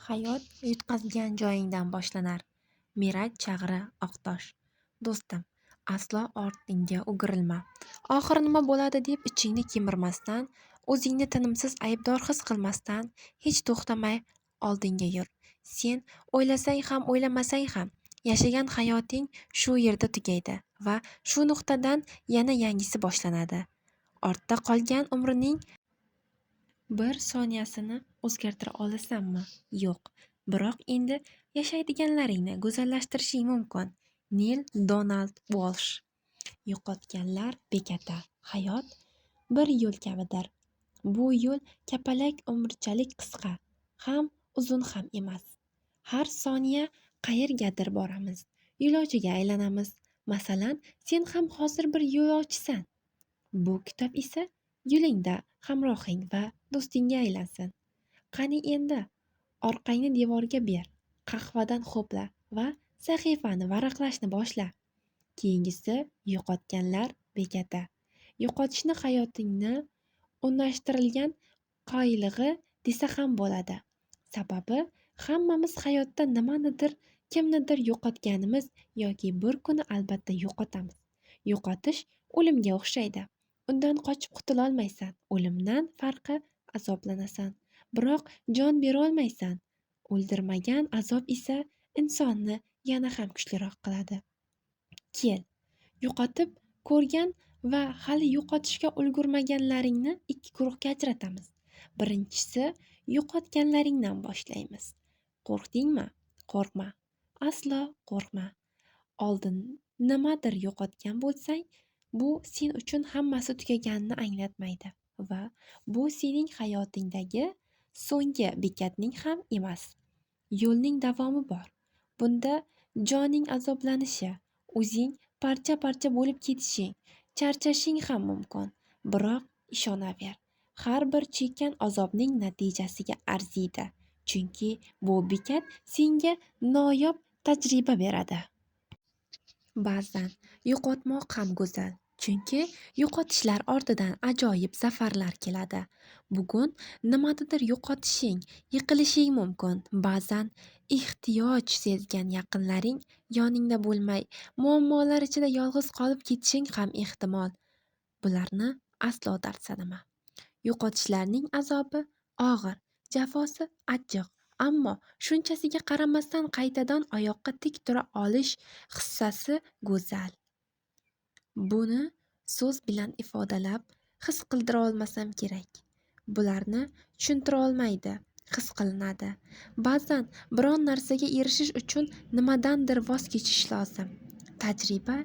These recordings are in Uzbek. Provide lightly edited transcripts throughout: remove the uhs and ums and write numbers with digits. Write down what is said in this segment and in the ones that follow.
Hayot yutqazgan joyingdan boshlanar. Merak chag'ri Oqtosh. Do'stim, aslo ortingga o'girilma. Oxiri nima bo'ladi deb ichingni kemirmasdan, o'zingni tinimsiz aybdor his qilmasdan, hech to'xtamay oldinga yur. Sen o'ylasang ham, o'ylamasang ham, yashagan hayoting shu yerda tugaydi va shu nuqtadan yana yangisi boshlanadi. Ortda qolgan umrining bir soniyasini o'zgartira olasanmi? Yo'q. Biroq endi yashaydiganlaringni go'zallashtirishing mumkin. Nil Donald Walsh. Yo'qotganlar bekati. Hayot bir yo'l kabidir. Bu yo'l kapalak umrchalik qisqa, ham uzun ham emas. Har soniya qayergadir boramiz, yo'lovchiga aylanamiz. Masalan, sen ham hozir bir yo'lovchisan. Bu kitob esa yo'lingda hamrohing va do'stingga aylansin. Qani endi, orqangni devorga ber, qahvadan ho'pla va sahifani varaqlashni boshla. Keyingisi yo'qotganlar bekati. Yo'qotishni hayotingni o'nlashtirilgan qoilig'i desa ham bo'ladi. Sababi hammamiz hayotda nimanidir, kimnidir yo'qotganimiz yoki bir kuni albatta yo'qotamiz. Yo'qotish o'limga o'xshaydi. Undan qochib qutulolmaysan. O'limdan farqi azoblanasan. Biroq jon berolmaysan. O'ldirmagan azob esa insonni yana ham kuchliroq qiladi. Kel, yo'qotib ko'rgan va hali yo'qotishga ulgurmaganlaringni ikki guruhga ajratamiz. Birinchisi, yo'qotganlaringdan boshlaymiz. Qo'rqdingmi? Qo'rqma. Aslo qo'rqma. Oldin nimadir yo'qotgan bo'lsang, bu sen uchun hammasi tugaganini anglatmaydi va bu sening hayotingdagi so'nggi bekatning ham emas. Yo'lning davomi bor. Bunda joning azoblanishi, o'zing parcha-parcha bo'lib ketishing, charchashing ham mumkin. Biroq ishonaver, har bir chekkan azobning natijasiga arziydi. Chunki bu bekat senga noyob tajriba beradi. Ba'zan yo'qotmoq ham go'zal, chunki yo'qotishlar ortidan ajoyib zafarlar keladi. Bugun nimanidir yo'qotishing, yiqilishing mumkin. Ba'zan ehtiyoj sezgan yaqinlaring yoningda bo'lmay, muammolar ichida yolg'iz qolib ketishing ham ehtimol. Bularni aslo dard sanama. Yo'qotishlarning azobi og'ir, jafosi achchiq, ammo shunchasiga qaramasdan qaytadan oyoqqa tik tura olish hissasi go'zal. Buni so'z bilan ifodalab, his qildira olmasam kerak. Bularni tushuntira olmaydi, his qilinadi. Ba'zan biron narsaga erishish uchun nimadandir voz kechish lozim. Tajriba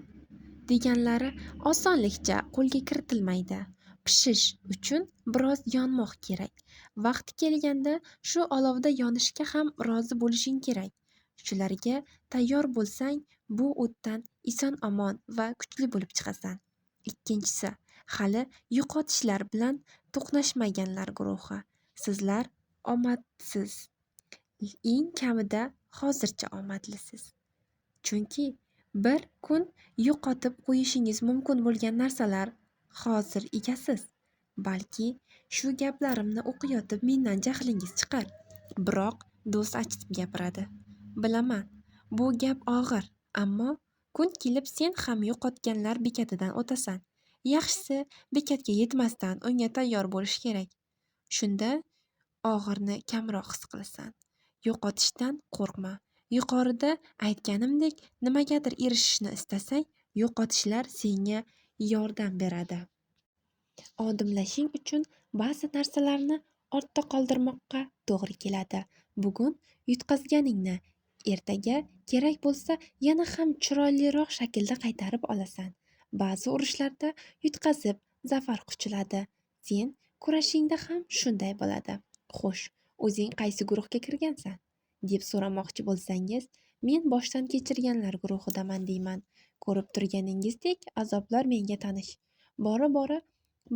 deganlari osonlikcha qo'lga kiritilmaydi. Pishish uchun biroz yonmoq kerak. Vaqti kelganda shu olovda yonishga ham rozi bo'lishing kerak. Shularga tayyor bo'lsang, bu o'tdan eson-omon va kuchli bo'lib chiqasan. Ikkinchisi, hali yo'qotishlar bilan to'qnashmaganlar guruhi. Sizlar omadsiz. Eng kamida hozircha omadlisiz. Chunki bir kun yo'qotib qo'yishingiz mumkin bo'lgan narsalar hozir egasiz. Balki shu gaplarimni o'qiyotib mendan jahlingiz chiqar. Biroq do'st achitib gapiradi. Bilaman, bu gap og'ir, ammo kun kelib sen ham yo'qotganlar bekatidan o'tasan. Yaxshisi, bekatga yetmasdan unga tayyor bo'lish kerak. Shunda og'irni kamroq his qilasan. Yo'qotishdan qo'rqma. Yuqorida aytganimdek, nimagadir erishishni istasang, yo'qotishlar senga yordam beradi. Odimlashing uchun ba'zi narsalarni ortda qoldirmoqqa to'g'ri keladi. Bugun yutqazganingni ertaga kerak bo'lsa yana ham chiroyliroq shaklda qaytarib olasan. Ba'zi urushlarda yutqazib zafar quchiladi. Sen kurashingda ham shunday bo'ladi. Xo'sh, o'zing qaysi guruhga kirgansan? Deb so'ramoqchi bo'lsangiz, men boshdan kechirganlar guruhidaman deyman. Ko'rib turganingizdek, azoblar menga tanish. Bora-bora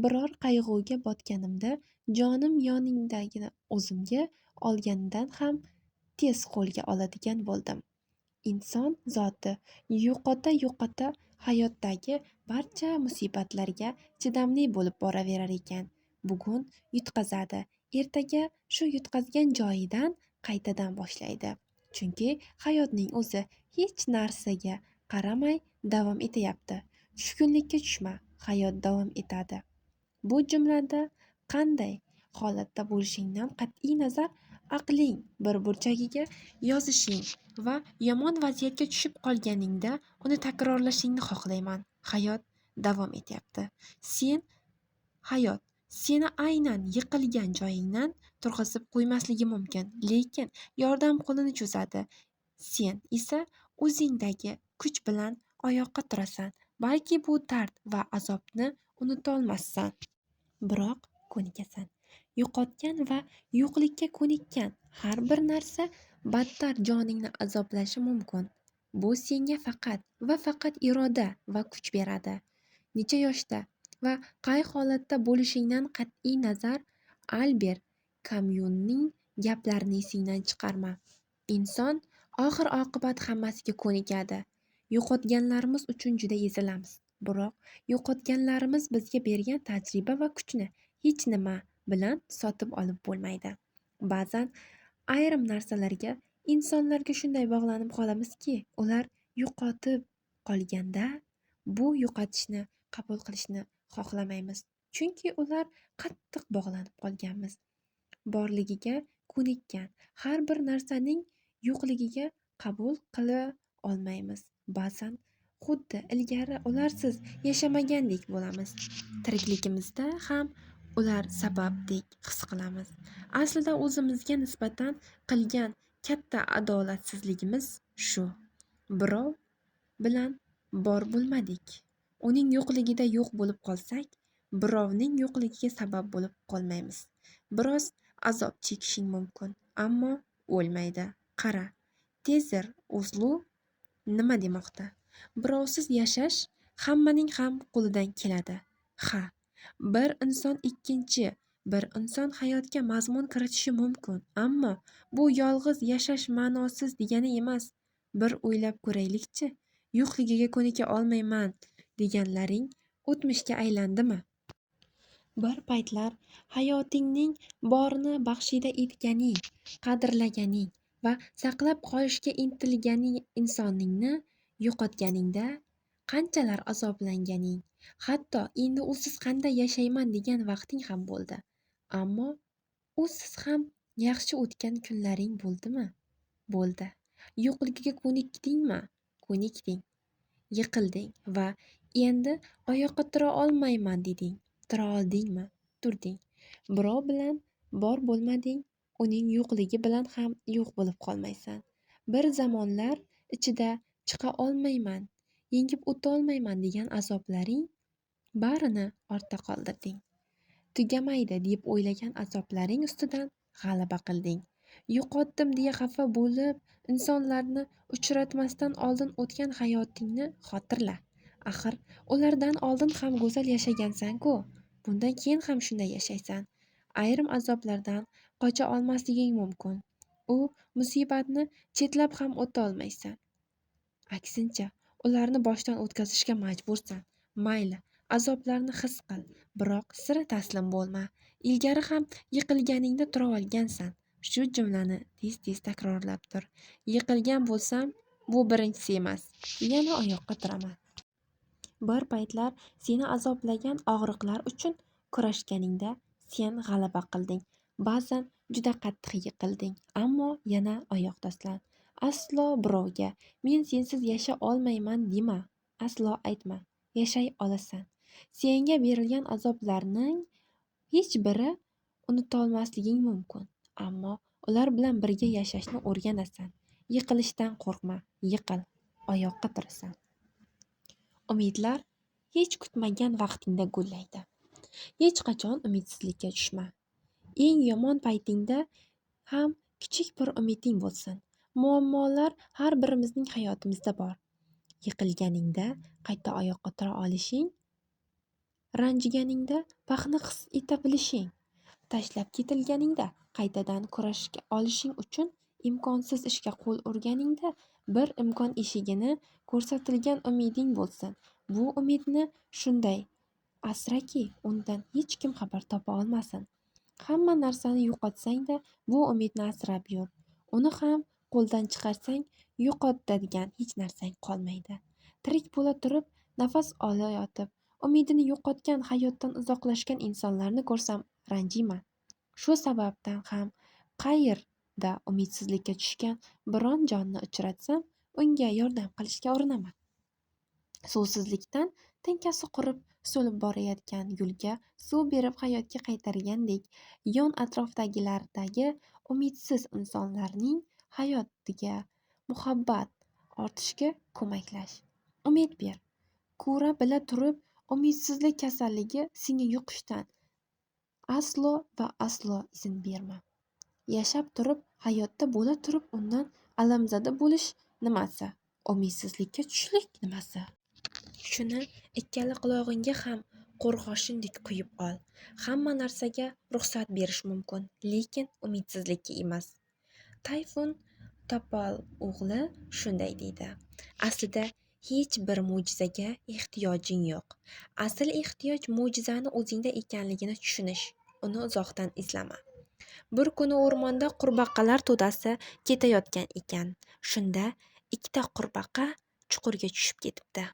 biror qayg'uga botganimda jonim yoningdagini o'zimga olganidan ham tez qo'lga oladigan bo'ldim. Inson zoti yo'qota-yo'qota hayotdagi barcha musibatlarga chidamli bo'lib boraverar ekan. Bugun yutqazadi, ertaga shu yutqazgan joyidan qaytadan boshlaydi. Chunki hayotning o'zi hech narsaga qaramay davom etyapti. Tushkunlikka tushma, hayot davom etadi. Bu jumlada qanday holatda bo'lishingdan qat'iy nazar aqling bir burchagiga yozishing va yomon vaziyatga tushib qolganingda uni takrorlashingni xohlayman. Hayot davom etyapti. Hayot seni aynan yiqilgan joyingdan turg'izib qo'ymasligi mumkin, lekin yordam qo'lini cho'zadi. Sen esa o'zingdagi kuch bilan oyoqqa turasan. Balki bu dard va azobni unutolmassan, biroq ko'nikasan. Yo'qotgan va yo'qlikka ko'nikkan har bir narsa battar joningni azoblashi mumkin. Bu senga faqat va faqat iroda va kuch beradi. Necha yoshda va qay holatda bo'lishingdan qat'iy nazar Alber Kamyuning gaplarini esingdan chiqarma. Inson oxir-oqibat hammasiga ko'nikadi. Yo'qotganlarimiz uchun juda ezilamiz. Biroq yo'qotganlarimiz bizga bergan tajriba va kuchni hech nima bilan sotib olib bo'lmaydi. Ba'zan ayrim narsalarga, insonlarga shunday bog'lanib qolamizki, ular yo'qotib qolganda bu yo'qotishni qabul qilishni xohlamaymiz. Chunki ular qattiq bog'lanib qolganmiz. Borligiga ko'nikkan har bir narsaning yo'qligiga qabul qila olmaymiz. Ba'zan xuddi ilgari ularsiz yashamagandek bo'lamiz. Tirikligimizda ham ular sababdek his qilamiz. Aslida o'zimizga nisbatan qilgan katta adolatsizligimiz shu. Birov bilan bor bo'lmadik. Uning yo'qligida yo'q bo'lib qolsak, birovning yo'qligiga sabab bo'lib qolmaymiz. Biroz azob chekishing mumkin, ammo o'lmaydi. Qara, Tezer O'zlu nima demoqda? Birovsiz yashash hammaning ham qo'lidan keladi. Ha, bir inson hayotga mazmun kiritishi mumkin, ammo bu yolg'iz yashash ma'nosiz degani emas. Bir o'ylab ko'raylikchi, yo'qligiga ko'nika olmayman deganlaring o'tmishga aylandimi? Bir paytlar hayotingning borini baxshida etganing, qadrlaganing va saqlab qolishga intilganing insoningni yo'qotganingda qanchalar azoblanganing, hatto endi usiz qanday yashayman degan vaqting ham bo'ldi. Ammo usiz ham yaxshi o'tgan kunlaring bo'ldimi? Bo'ldi. Yo'qligiga ko'nikdingmi? Ko'nikding. Yiqilding va endi oyoqqa tura olmayman deding. Tura oldingmi? Turding. Birov bilan bor bo'lmading, uning yo'qligi bilan ham yo'q bo'lib qolmaysan. Bir zamonlar ichida chiqa olmayman, yengib o'tolmayman degan azoblaring barini ortda qoldirding. Tugamaydi deb o'ylagan azoblaring ustidan g'alaba qilding. Yo'qotdim deya xafa bo'lib, insonlarni uchratmasdan oldin o'tgan hayotingni xotirla. Axir ulardan oldin ham go'zal yashagansan-ku. Bundan keyin ham shunday yashaysan. Ayrim azoblardan qocha olmasliging mumkin. U musibatni chetlab ham o'ta olmaysan. Aksincha, ularni boshdan o'tkazishga majbursan. Mayli, azoblarni his qil, biroq sira taslim bo'lma. Ilgari ham yiqilganingda tura olgansan. Shu jumlani tez-tez takrorlab tur. Yiqilgan bo'lsam, bu birinchisi emas. Yana oyoqqa turaman. Bir paytlar seni azoblagan og'riqlar uchun kurashganingda sen g'alaba qilding. Ba'zan juda qattiq yiqilding, ammo yana oyoq taslan. Aslo birovga men sensiz yasha olmayman dema. Aslo aytma. Yashay olasan. Senga berilgan azoblarning hech biri unutolmasliging mumkin, ammo ular bilan birga yashashni o'rganasan. Yiqilishdan qo'rqma, yiqil, oyoqqa turasan. Umidlar hech kutmagan vaqtingda gullaydi. Hech qachon umidsizlikka tushma. Eng yomon paytingda ham kichik bir umiding bo'lsin. Muammolar har birimizning hayotimizda bor. Yiqilganingda qayta oyoqqa tura olishing, ranjiganingda baxtni his eta bilishing, tashlab ketilganingda qaytadan kurashga olishing uchun imkonsiz ishga qo'l urganingda bir imkon eshigini ko'rsatilgan umiding bo'lsin. Bu umidni shunday asraki, undan hech kim xabar topa olmasin. Hamma narsani yo'qotsang-da, bu umidni asrab yur. uni ham qo'ldan chiqarsang yo'qotadigan hech narsang qolmaydi. Tirik bo'la turib, nafas olayotib, umidini yo'qotgan, hayotdan uzoqlashgan insonlarni ko'rsam ranjiyman. Shu sababdan ham qayerda umidsizlikka tushgan biron jonni uchratsam, unga yordam qilishga urinaman. Suvsizlikdan tinkasi qurib, so'lib borayotgan gulga suv berib hayotga qaytargandek, yon atrofdagilardagi umidsiz insonlarning hayotiga muhabbat ortishiga ko'maklash. Umid ber. Ko'ra bila turib, umidsizlik kasalligi seni yuqishdan aslo va aslo izn berma. Yashab turib, hayotda bo'la turib, undan alamzada bo'lish nimasi? Umidsizlikka tushlik nimasi? Shuni ikkala qulog'ingga ham qo'rg'oshindik quyib ol. Hamma narsaga ruxsat berish mumkin, lekin umidsizlikka emas. Tayfun Topalo'g'li shunday deydi. Aslida hech bir mo'jizaga ehtiyojing yo'q. Asl ehtiyoj mo'jizani o'zingda ekanligini tushunish. Uni uzoqdan izlama. Bir kuni o'rmonda qurbaqalar to'dasi ketayotgan ekan. Shunda ikkita qurbaqa chuqurga tushib ketibdi.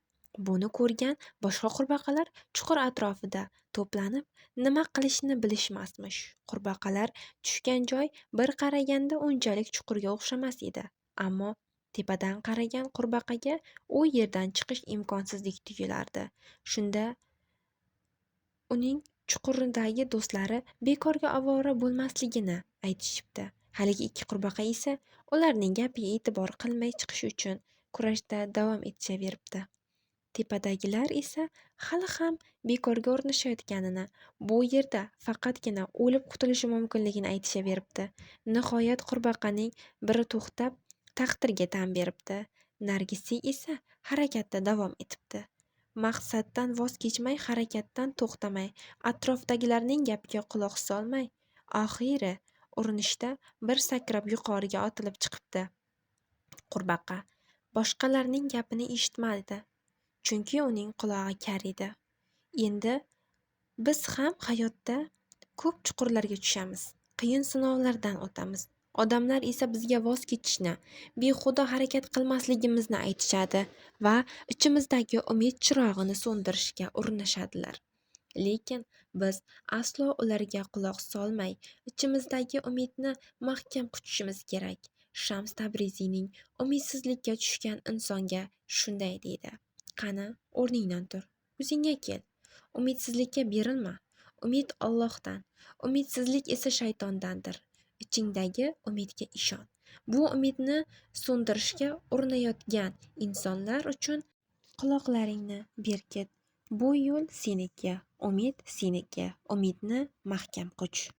Buni ko'rgan boshqa qurbaqalar chuqur atrofida to'planib, nima qilishni bilishmasmish. Qurbaqalar tushgan joy bir qaraganda unchalik chuqurga o'xshamas edi. Ammo tepadan qaragan qurbaqaga u yerdan chiqish imkonsizdek tuyulardi. Shunda uning chuqurdagi do'stlari bekorga ovora bo'lmasligini aytishibdi. Haligi ikki qurbaqa esa ularning gapiga e'tibor qilmay chiqish uchun kurashda davom etishaveribdi. Tepadagilar esa hali ham bekorga urinishayotganini, bu yerda faqatgina o'lib qutulishi mumkinligini aytishaveribdi. Nihoyat qurbaqaning biri to'xtab, taqdirga tan beribdi. Nargisi esa harakatda davom etibdi. Maqsaddan voz kechmay, harakatdan to'xtamay, atrofdagilarning gapiga quloq solmay, oxiri urinishda bir sakrab yuqoriga otilib chiqibdi. Qurbaqa boshqalarning gapini eshitmadi, chunki uning qulog'i kar edi. Endi biz ham hayotda ko'p chuqurlarga tushamiz, qiyin sinovlardan o'tamiz. Odamlar esa bizga voz kechishni, behuda harakat qilmasligimizni aytishadi va ichimizdagi umid chirog'ini so'ndirishga urinishadilar. Lekin biz aslo ularga quloq solmay, ichimizdagi umidni mahkam qutishimiz kerak. Shams Tabriziyning umidsizlikka tushgan insonga shunday deydi. Qani, o'rningdan tur, o'zingga kel. Umidsizlikka berilma. Umid Allohdan, umidsizlik esa shaytondandir. Ichingdagi umidga ishon. Bu umidni so'ndirishga urinayotgan insonlar uchun quloqlaringni berkit. Bu yo'l seniki, umid seniki. Umidni mahkam quch.